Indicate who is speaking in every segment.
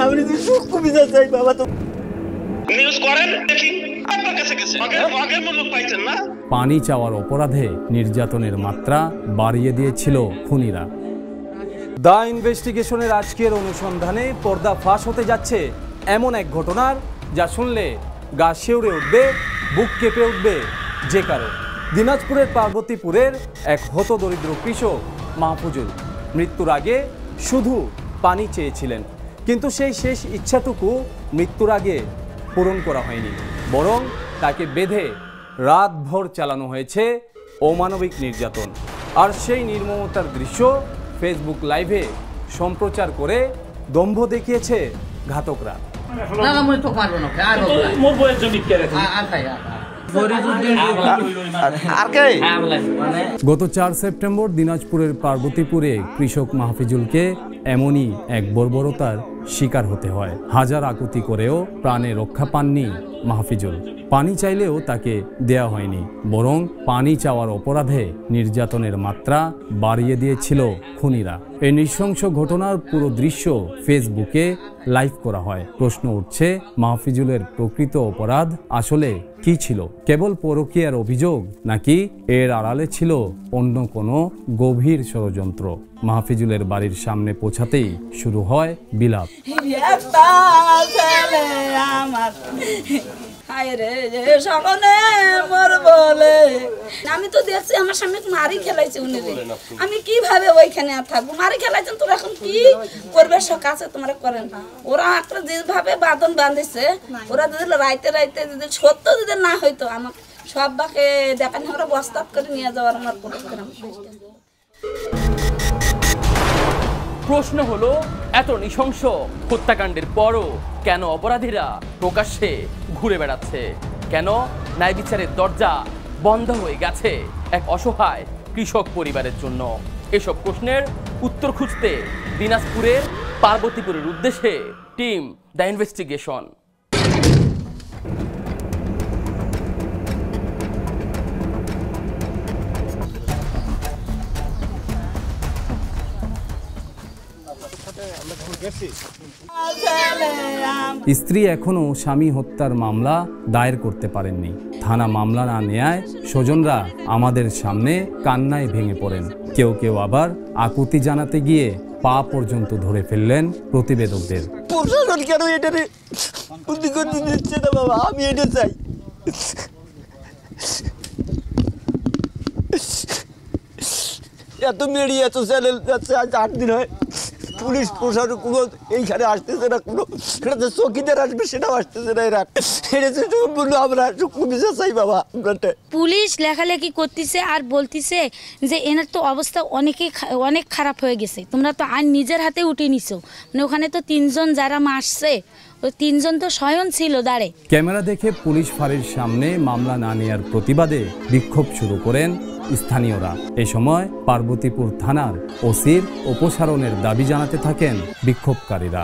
Speaker 1: আমি সূক্ষ্ম বিচার চাই বাবা। তো
Speaker 2: নিউজ করেন দেখি আপনার কাছে গেছে আগের মূল্য পাইছেন না।
Speaker 3: পানি চাওয়ার অপরাধে নির্যাতনের মাত্রা বাড়িয়ে দিয়েছিল খুনিরা। দ্য ইনভেস্টিগেশনের আজকের অনুসন্ধানে পর্দা ফাঁস হতে যাচ্ছে এমন এক ঘটনার যা শুনলে গা শিউরে উঠবে, বুক কেঁপে উঠবে যে কারো। দিনাজপুরের পার্বতীপুরের এক হতদরিদ্র কৃষক মাহফুজুল মৃত্যুর আগে শুধু পানি চেয়েছিলেন, কিন্তু সেই শেষ ইচ্ছাটুকু মৃত্যুর আগে পূরণ করা হয়নি, বরং তাকে বেঁধে রাতভর চালানো হয়েছে অমানবিক নির্যাতন। আর সেই নির্মমতার দৃশ্য ফেসবুক লাইভে সম্প্রচার করে দম্ভ দেখিয়েছে ঘাতকরা। গত 4 সেপ্টেম্বর দিনাজপুরের পার্বতীপুরে কৃষক মাহফুজুলকে এমনই এক বর্বরতার শিকার হতে হয়। হাজার আকুতি করেও প্রাণে রক্ষা পাননি মাহফুজুল। পানি চাইলেও তাকে দেয়া হয়নি, বরং পানি চাওয়ার অপরাধে নির্যাতনের মাত্রা বাড়িয়ে দিয়েছিল খুনিরা। এই নৃশংস ঘটনার পুরো দৃশ্য ফেসবুকে লাইভ করা হয়। প্রশ্ন উঠছে, মাহফুজুলের প্রকৃত অপরাধ আসলে কি ছিল? কেবল পরকীয়ার অভিযোগ, নাকি এর আড়ালে ছিল অন্য কোনো গভীর ষড়যন্ত্র? মাহফুজুলের বাড়ির সামনে পৌঁছাতেই শুরু হয় বিলাপ।
Speaker 4: আমি তো দেখছি আমার সামনে মারি খেলাইছে উনি, আমি কিভাবে ওইখানে আর থাকবো? মারি খেলাইছেন, তোর এখন কি পরিবেশ কাছে তোমরা করেন? ওরা একটা যেভাবে বাঁধন বাঁধিছে, ওরা যদি রাইতে রাইতে যদি সত্য যদি না হইতো, আমাকে সব বাকে দেখানি ওরা বস্তাত করে নিয়ে যাওয়ার আমার
Speaker 5: প্রশ্ন হলো, এত নৃশংস হত্যাকাণ্ডের পরও কেন অপরাধীরা প্রকাশ্যে ঘুরে বেড়াচ্ছে? কেন ন্যায় বিচারের দরজা বন্ধ হয়ে গেছে এক অসহায় কৃষক পরিবারের জন্য? এসব প্রশ্নের উত্তর খুঁজতে দিনাজপুরের পার্বতীপুরের উদ্দেশ্যে টিম দ্য ইনভেস্টিগেশন।
Speaker 3: স্ত্রী এখনো স্বামী হত্যার মামলা দায়ের করতে পারেননি। থানা মামলা না নেয়ায় স্বজনরা আমাদের সামনে কান্নায় ভেঙে পড়েন। কেউ কেউ আবার আকুতি জানাতে গিয়ে পা পর্যন্ত ধরে ফেললেন প্রতিবেদকদের।
Speaker 1: প্রশাসন কেন এটারে বুদ্ধি করতে দিচ্ছে না বাবা? আমি এটা চাই। এত মিডিয়া, এত চ্যানেল যাচ্ছে, আজ 8 দিন হয় পুলিশ প্রশাসন কোনো এইখানে আসতেছে না, কোনো এটা চৌকিদার আসবে সেটাও আসতেছে না। এরা বললো আমরা বিচার চাই বাবা।
Speaker 4: পুলিশ লেখালেখি করতেছে আর বলতেছে যে এনার তো অবস্থা অনেক খারাপ হয়ে গেছে, তোমরা তো আইন নিজের হাতে উঠে নিছো। মানে ওখানে তো 3 জন যারা মারছে, ওই 3 জন তো স্বয়ং ছিল দাঁড়ে।
Speaker 3: ক্যামেরা দেখে পুলিশ ফাঁড়ির সামনে মামলা না নেয়ার প্রতিবাদে বিক্ষোভ শুরু করেন স্থানীয়রা। এ সময় পার্বতীপুর থানার ওসির অপসারণের দাবি জানাতে থাকেন বিক্ষোভকারীরা।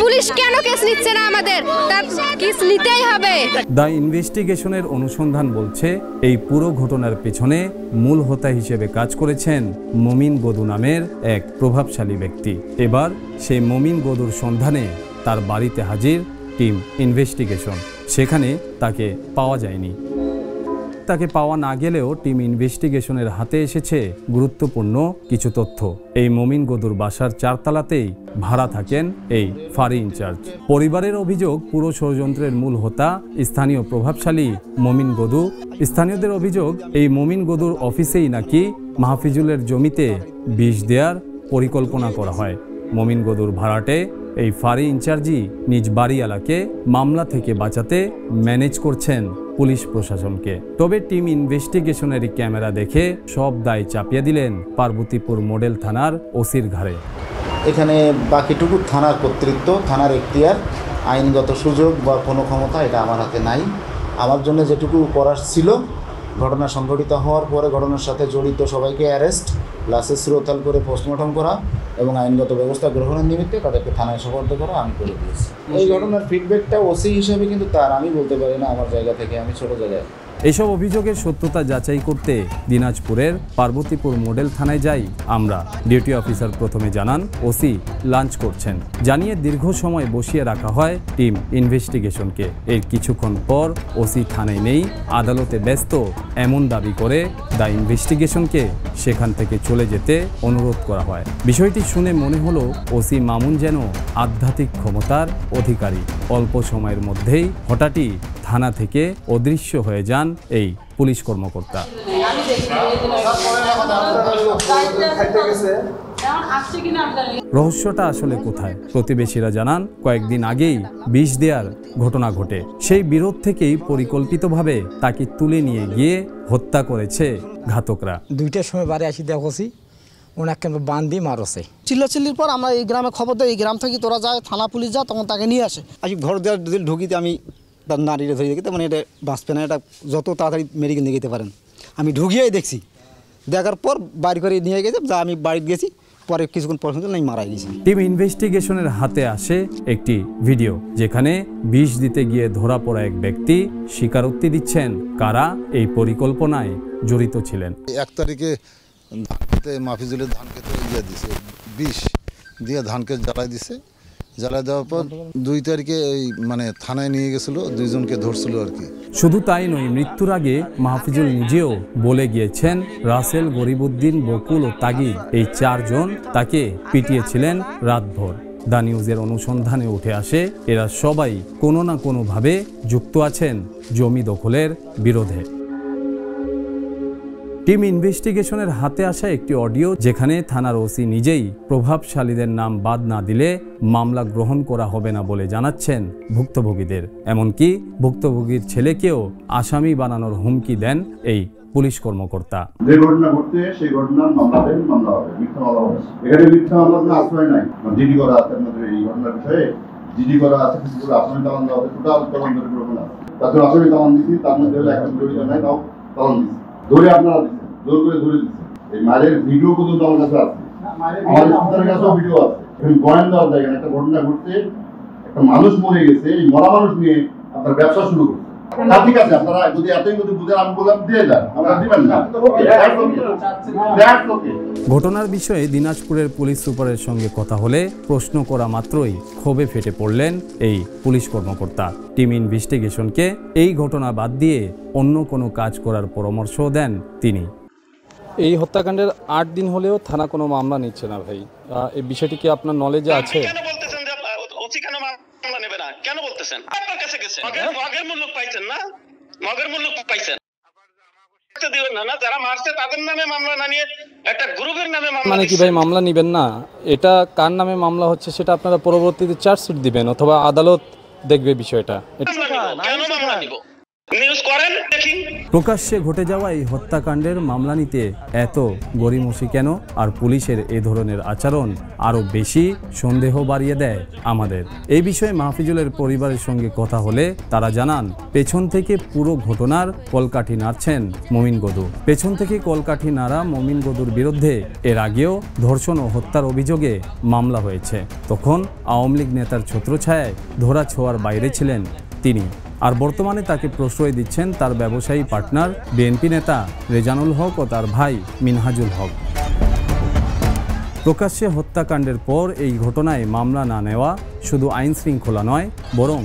Speaker 6: পুলিশ কেন কেস নিচ্ছে না? আমাদের তার কেস নিতেই হবে।
Speaker 3: দ্য ইনভেস্টিগেশনের অনুসন্ধান বলছে, এই পুরো ঘটনার পেছনে মূল হোতা হিসেবে কাজ করেছেন মমিন গদু নামের এক প্রভাবশালী ব্যক্তি। এবার সেই মমিন গদুর সন্ধানে তার বাড়িতে হাজির টিম ইনভেস্টিগেশন। সেখানে তাকে পাওয়া যায়নি। তাকে পাওয়া না গেলেও টিম ইনভেস্টিগেশনের হাতে এসেছে গুরুত্বপূর্ণ কিছু তথ্য। এই মমিন গদুর বাসার 4 তলাতেই ভাড়া থাকেন এই ফাঁড়ি ইনচার্জ। পরিবারের অভিযোগ, পুরো ষড়যন্ত্রের মূল হোতা স্থানীয় প্রভাবশালী মমিন গদু। স্থানীয়দের অভিযোগ, এই মমিন গদুর অফিসেই নাকি মাহফুজুলের জমিতে বিষ দেওয়ার পরিকল্পনা করা হয়। মমিন গদুর ভাড়াটে এই ফাঁড়ি ইনচার্জই নিজ বাড়িওয়ালাকে মামলা থেকে বাঁচাতে ম্যানেজ করছেন পুলিশ প্রশাসনকে। তবে টিম ইনভেস্টিগেশনের ক্যামেরা দেখে সব দায় চাপিয়ে দিলেন পার্বতীপুর মডেল থানার ওসির ঘাড়ে।
Speaker 7: এখানে বাকিটুকু থানার কর্তৃত্ব, থানার এখতিয়ার, আইনগত সুযোগ বা কোনো ক্ষমতা এটা আমার হাতে নাই। আমার জন্য যেটুকু করার ছিল, ঘটনা সংঘটিত হওয়ার পরে ঘটনার সাথে জড়িত সবাইকে অ্যারেস্ট, লাশের শ্রোতাল করে পোস্টমর্টম করা এবং আইনগত ব্যবস্থা গ্রহণের নিমিত্তে তাদেরকে থানায় সোপর্দ করা আমি করে দিয়েছি। এই ঘটনার ফিডব্যাকটা ওসি হিসেবে কিন্তু তার, আমি বলতে পারি না আমার জায়গা থেকে, আমি ছোটো জায়গায়।
Speaker 3: এসব অভিযোগের সত্যতা যাচাই করতে দিনাজপুরের পার্বতীপুর মডেল থানায় যাই আমরা। ডিউটি অফিসার প্রথমে জানান ওসি লাঞ্চ করছেন, জানিয়ে দীর্ঘ সময় বসিয়ে রাখা হয় টিম ইনভেস্টিগেশনকে। এর কিছুক্ষণ পর ওসি থানায় নেই, আদালতে ব্যস্ত এমন দাবি করে দ্য ইনভেস্টিগেশনকে সেখান থেকে চলে যেতে অনুরোধ করা হয়। বিষয়টি শুনে মনে হলো ওসি মামুন যেন আধ্যাত্মিক ক্ষমতার অধিকারী। অল্প সময়ের মধ্যেই হঠাৎই থানা থেকে অদৃশ্য হয়ে যান এই পুলিশ কর্মকর্তা। রহস্যটা আসলে কোথায়? প্রতিবেশীরা জানান কয়েকদিন আগেই বিষ দেওয়ার ঘটনা ঘটে। সেই বিরোধ থেকেই পরিকল্পিতভাবে তাকে তুলে নিয়ে গিয়ে হত্যা করেছে ঘাতকরা।
Speaker 8: 2টার সময় বাড়ি আসি দেখছি ওনাকে বান্ধি মারছে।
Speaker 9: চিল্লাচিল্লির পর আমরা এই গ্রামে খবর দেয়, এই গ্রাম থেকে তোরা যায়, থানা পুলিশ যায়, তখন তাকে নিয়ে আসে।
Speaker 8: আসি ঘর দেওয়ার ঢুকিতে আমি তার নারীরা ধরে দেখি, মানে এটা বাঁচবে না, এটা যত তাড়াতাড়ি মেডিকেল নিয়ে যেতে পারেন। আমি ঢুকিয়েই দেখছি, দেখার পর বাড়ি করে নিয়ে গেছে, যা আমি বাড়িতে গেছি, পরে কিছুক্ষণ পর শুনতে নাই মারা গেছি।
Speaker 3: টিম ইনভেস্টিগেশনের হাতে আসে একটি ভিডিও, যেখানে বিষ দিতে গিয়ে ধরা পড়া এক ব্যক্তি স্বীকারোক্তি দিচ্ছেন কারা এই পরিকল্পনায় জড়িত ছিলেন।
Speaker 10: 1 তারিখে ধান খেতে মাহফিজুলের ধান খেতে দিছে, বিষ দিয়ে ধানকে জ্বালাই দিছে। জ্বালাই দেওয়ার পর 2 তারিখে এই মানে থানায় নিয়ে গেছিল, 2 জনকে ধরছিল আর কি।
Speaker 3: শুধু তাই নয়, মৃত্যুর আগে মাহফিজুল নিজেও বলে গিয়েছেন রাসেল, গরিবউদ্দিন, বকুল ও তাগিদ এই 4 জন তাকে পিটিয়েছিলেন রাতভর। দ্য নিউজের অনুসন্ধানে উঠে আসে এরা সবাই কোনো না কোনোভাবে যুক্ত আছেন জমি দখলের বিরোধে। টিম ইনভেস্টিগেশনের হাতে আসা একটি অডিও, যেখানে থানার ওসি নিজেই প্রভাবশালীদের নাম বাদ না দিলে মামলা গ্রহণ করা হবে না বলে জানাচ্ছেন ভুক্তভোগীদের। এমনকি ভুক্তভোগীর ছেলেকেও আসামি বানানোর হুমকি দেন এই পুলিশ কর্মকর্তা।
Speaker 11: যে ঘটনা ঘটছে সেই ঘটনার মামলা হবে, মিথ্যা মামলা হবে। এখানে মিথ্যা মামলা কোনো আশ্রয় নাই। জিডি করা আছে আমাদের এই ঘটনার বিষয়ে, জিডি করা আছে, কিছু আসামি চালান দেওয়া হবে, টোটাল তদন্তের প্রয়োজন আছে। তাদের আসামি চালান দিচ্ছি, তার মধ্যে এখন জড়িত নাই, তাও চালান দিচ্ছি, ধরে আপনারা দিচ্ছেন, জোর করে ধরে দিচ্ছেন। এই মায়ের ভিডিও পর্যন্ত আমার কাছে আছে, আমাদের সন্তানের কাছেও ভিডিও আছে। এখন বয়ান দেওয়ার জায়গা, একটা ঘটনা ঘটছে, একটা মানুষ মরে গেছে, এই মরা মানুষ নিয়ে আপনার ব্যবসা শুরু করছে। ঠিক আছে, আপনারা যদি এতই যদি বুঝেন, আমি বললাম দিয়ে যান, আপনারা দিবেন না।
Speaker 3: ঘটনার বিষয়ে দিনাজপুরের পুলিশ সুপারের সঙ্গে কথা হলে প্রশ্ন করা মাত্রই ক্ষোভে ফেটে পড়লেন এই পুলিশ কর্মকর্তা। টিম ইনভেস্টিগেশনকে এই ঘটনা বাদ দিয়ে অন্য কোনো কাজ করার পরামর্শ দেন তিনি।
Speaker 12: এই হত্যাকাণ্ডের 8 দিন হলেও থানা কোনো মামলা নিচ্ছে না ভাই, এই বিষয়টি কি আপনার নলেজে আছে?
Speaker 2: কেন বলতেছেন যে ওসি কেন মামলা নেবে না? কেন বলতেছেন? আপনার কাছে গেছে, মগের মূল্য পাইছেন না, মগের মূল্য পাইছেন না, যারা মারছে তাদের নামে মামলা না নিয়ে একটা গ্রুপের নামে মামলা। মানে
Speaker 12: কি ভাই মামলা নিবেন না? এটা কার নামে মামলা হচ্ছে সেটা আপনারা পরবর্তীতে চার্জশিট দিবেন, অথবা আদালত দেখবে বিষয়টা।
Speaker 2: কেন মামলা নিব? নিউজ করেন দেখি।
Speaker 3: প্রকাশ্যে ঘটে যাওয়া এই হত্যাকাণ্ডের মামলা নিতে এত গড়িমসি কেন? আর পুলিশের এ ধরনের আচরণ আরো বেশি সন্দেহ বাড়িয়ে দেয় আমাদের। এই বিষয়ে মাহফিজুলের পরিবারের সঙ্গে কথা হলে তারা জানান পেছন থেকে পুরো ঘটনার কলকাঠি নাড়ছেন মমিন গদু। পেছন থেকে কলকাঠি নাড়া মমিন গদুর বিরুদ্ধে এর আগেও ধর্ষণ ও হত্যার অভিযোগে মামলা হয়েছে। তখন আওয়ামী লীগ নেতার ছত্রছায়ায় ধরা ছোঁয়ার বাইরে ছিলেন তিনি। আর বর্তমানে তাকে প্রশ্রয় দিচ্ছেন তার ব্যবসায়ী পার্টনার বিএনপি নেতা রেজানুল হক ও তার ভাই মিনহাজুল হক। প্রকাশ্যে হত্যাকাণ্ডের পর এই ঘটনায় মামলা না নেওয়া শুধু আইন শৃঙ্খলা নয়, বরং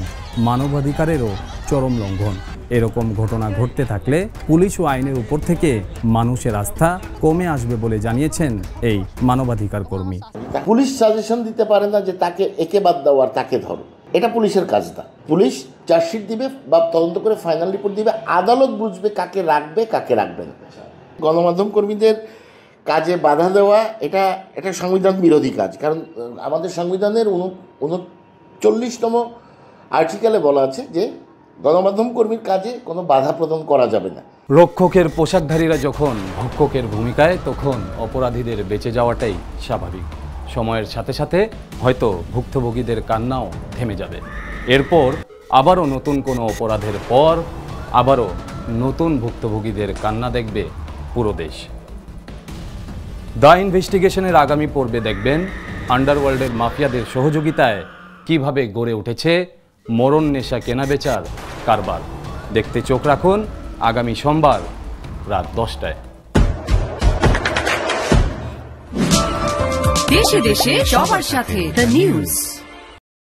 Speaker 3: মানবাধিকারেরও চরম লঙ্ঘন। এরকম ঘটনা ঘটতে থাকলে পুলিশ ও আইনের উপর থেকে মানুষের আস্থা কমে আসবে বলে জানিয়েছেন এই মানবাধিকার কর্মী।
Speaker 13: পুলিশ সাজেশন দিতে পারে না যে তাকে একে বাদ দাও আর তাকে ধরো, এটা পুলিশের কাজ না। পুলিশ চার্জশিট দিবে বা তদন্ত করে ফাইনাল রিপোর্ট দিবে, আদালত বুঝবে কাকে রাখবে কাকে রাখবে না। গণমাধ্যম কর্মীদের কাজে বাধা দেওয়া এটা সংবিধান বিরোধী কাজ। কারণ আমাদের সংবিধানের 39তম আর্টিকেলে বলা আছে যে গণমাধ্যম কর্মীর কাজে কোনো বাধা প্রদান করা যাবে না।
Speaker 3: রক্ষকের পোশাকধারীরা যখন ভক্ষকের ভূমিকায়, তখন অপরাধীদের বেঁচে যাওয়াটাই স্বাভাবিক। সময়ের সাথে সাথে হয়তো ভুক্তভোগীদের কান্নাও থেমে যাবে। এরপর আবারও নতুন কোনো অপরাধের পর আবারও নতুন ভুক্তভোগীদের কান্না দেখবে পুরো দেশ। দ্য ইনভেস্টিগেশনের আগামী পর্বে দেখবেন আন্ডারওয়ার্ল্ডের মাফিয়াদের সহযোগিতায় কিভাবে গড়ে উঠেছে মরণ নেশা কেনাবেচার কারবার। দেখতে চোখ রাখুন আগামী সোমবার রাত 10টায়।
Speaker 14: দেশে দেশে সবার সাথে দ্য নিউজ।